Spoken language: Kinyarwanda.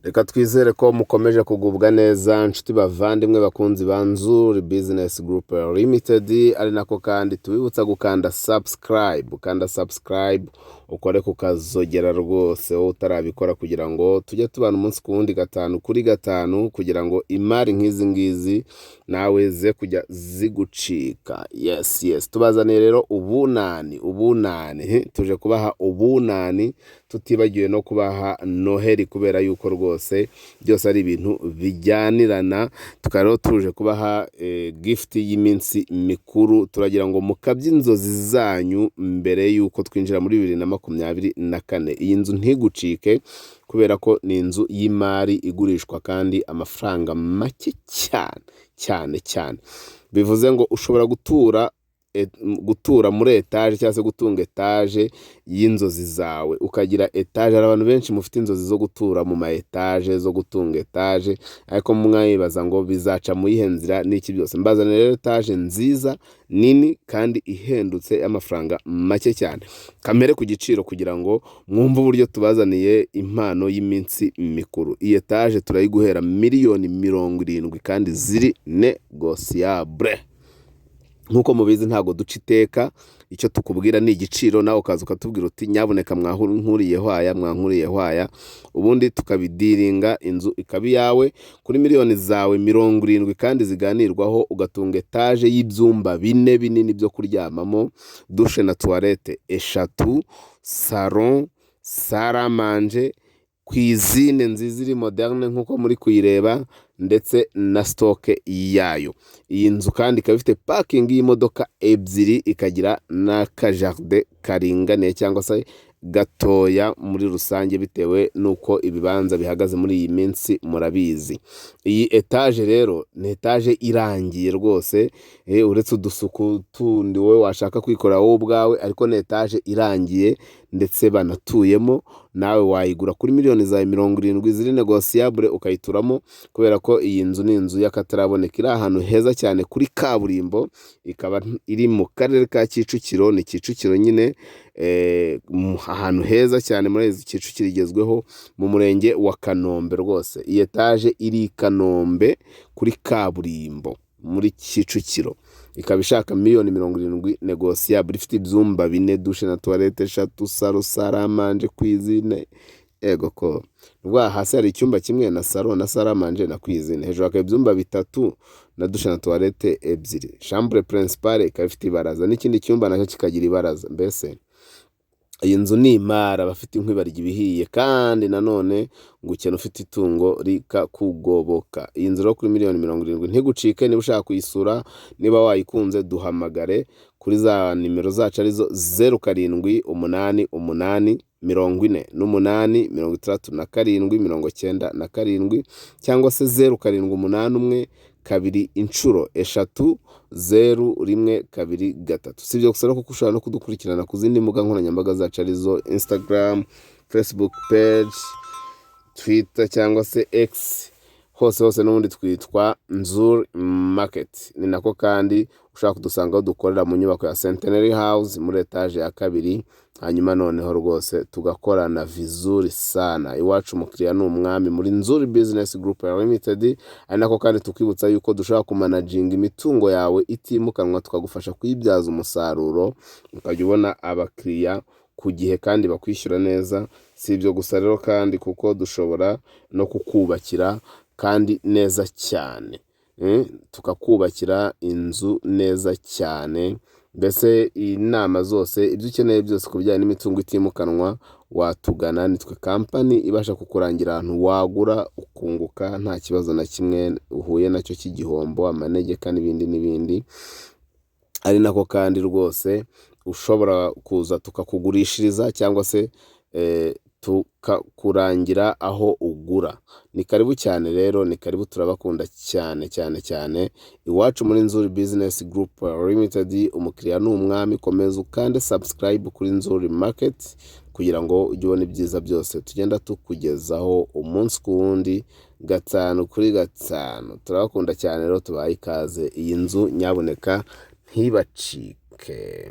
Reka twizere ko mukomeje kugubwa neza nshuti bavandimwe bakunzi ba Nzuri Business Group Limited, ari nako kandi tubibutsa gukanda subscribe ukore kukazogera rwose wowe utarabikora, kugira ngo tujye tubana umunsi ku wundi gatanu kuri gatanu, kugira ngo imari nk'izi ngizi nawe ze kujya zigucika. Yes tubazaniye rero ubunani tuje kubaha ubunani, tutibagiwe no kubaha noheri, kubera yuko rwose byose ari ibintu bijyanirana. Tukaba tuje kubaha gift y'iminsi mikuru, turagira ngo mukabye inzozi zanyu mbere yuko twinjira muri 2024. Iyi nzu ntigucike, kubera ko ni inzu y'imari igurishwa kandi amafaranga make cyane. Bivuze ngo ushobora gutura muri etage cyangwa se gutunga etage y'inzozi zawe, ukagira etage. Hari abantu benshi mufite inzozi zo gutura mu ma etage, zo gutunga etage, ariko mwayibaza ngo bizaca mu yihe nzira n'iki byose. Mbazanira rero etage nziza nini kandi ihendutse y'amafaranga make cyane, kamere ku giciro, kugira ngo mwumve uburyo tubazaniye impano y'iminsi mikuru. Iyi etage turayiguhera $70,000,000 kandi ziri negociable. Nkuko mubizi ntago duca iteka, icyo tukubwira ni igiciro, nawe ukaza ukatubwira uti nyaboneka mwankuriye hwaya, ubundi tukabidiringa, inzu ikabi yawe kuri miliyoni zawe 70 kandi ziganirwaho, ugatunga etage y'ibyumba 4 binini byo kuryamamo, douche na toilette 3, salon, salle à manger, cuisine nziza iri moderne nkuko muri kuyireba, ndetse na stock yayo. Iyi nzu kandi ikaba ifite parking y'imodoka 2, ikagira n'akajardin karinganiye cyangwa se gatoya muri rusange, bitewe nuko ibibanza bihagaze muri iyi minsi murabizi. Iyi etage rero ni etage irangiye rwose, uretse udusuku tundi wowe washaka kwikora wowe ubwawe, ariko ni etage irangiye ndetse banatuyemo. Nawe wayigura kuri miliyoni za 70 ziri negociable ukayituramo, kubera ko iyi nzu ni inzu y'akataraboneka, iri ahantu heza cyane kuri kaburimbo, ikaba iri mu karere ka Kicukiro. Ni Kicukiro nyine, ahantu heza cyane muri izi Kicukiro igezweho, mu murenge wa Kanombe. Rwose iyi etage iri Kanombe kuri kaburimbo muri Kicukiro, ikaba ishaka $70,000,000 negociable, ifite ibyumba 4, douche na toilette 3, salon, salle à manger, cuisine. Ego ko rwa hasi hari icyumba kimwe na salon na salle à manger na cuisine, hejuru hakaba ibyumba 3 na douche na toilette 2. Chambre principale ikaba ifite ibaraza, n'ikindi cyumba nacyo kikagira ibaraza. Mbese iyi nzu ni imara, bafite inkwi barya ibihiye, kandi nanone ngo ukene ufite itungo rikakugoboka. Iyi nzu rero kuri miliyoni 70 ntigucike. Niba ushaka kuyisura, niba wayikunze, duhamagare kuri za nimero zacu arizo 0748 cyangwa se 0781 Si ibyo gusa, kuko ushobora no kudukurikirana ku zindi mbuga nkoranyambaga zacu arizo Instagram, Facebook page, Twitter cyangwa se X, hose n'ubundi twitwa Nzuri Market. Ni nako kandi ushaka kudusanga aho dukorera mu nyubako ya Centenary House muri etage ya 2, hanyuma noneho rwose tugakorana vizuri sana. Iwacu umukiriya ni umwami muri Nzuri Business Group Limited. Ari nako kandi tukwibutsa yuko dushaka kumanaginga imitungo yawe itimukanwa, tukagufasha kuyibyaza umusaruro, ukajya ubona abakiriya ku gihe kandi bakwishyura neza. Si ibyo gusa rero kandi, kuko dushobora no kukubakira kandi neza cyane, tukakubakira inzu neza cyane. Mbese inama zose, ibyo ukeneye byose ku bijyanye n'imitungo itimukanwa, watugana. Nitwe company ibasha kukurangira ahantu wagura ukunguka nta kibazo na kimwe uhuye nacyo cy'igihombo, amanegeka n'ibindi. Ari nako kandi rwose ushobora kuza tukakugurishiriza, cyangwa se tukakurangira aho ugura. Ni karibu cyane rero, ni karibu, turabakunda cyane. Iwacu muri Nzuri Business Group Limited, umukiriya ni umwami. Komeza ukande subscribe kuri Nzuri Market, kugira ngo ujye ubona ibyiza byose tugenda tukugezaho umunsi ku wundi, gatanu kuri gatanu. Turabakunda cyane rero, tubaye ikaze. Iyi nzu nyaboneka ntibacike.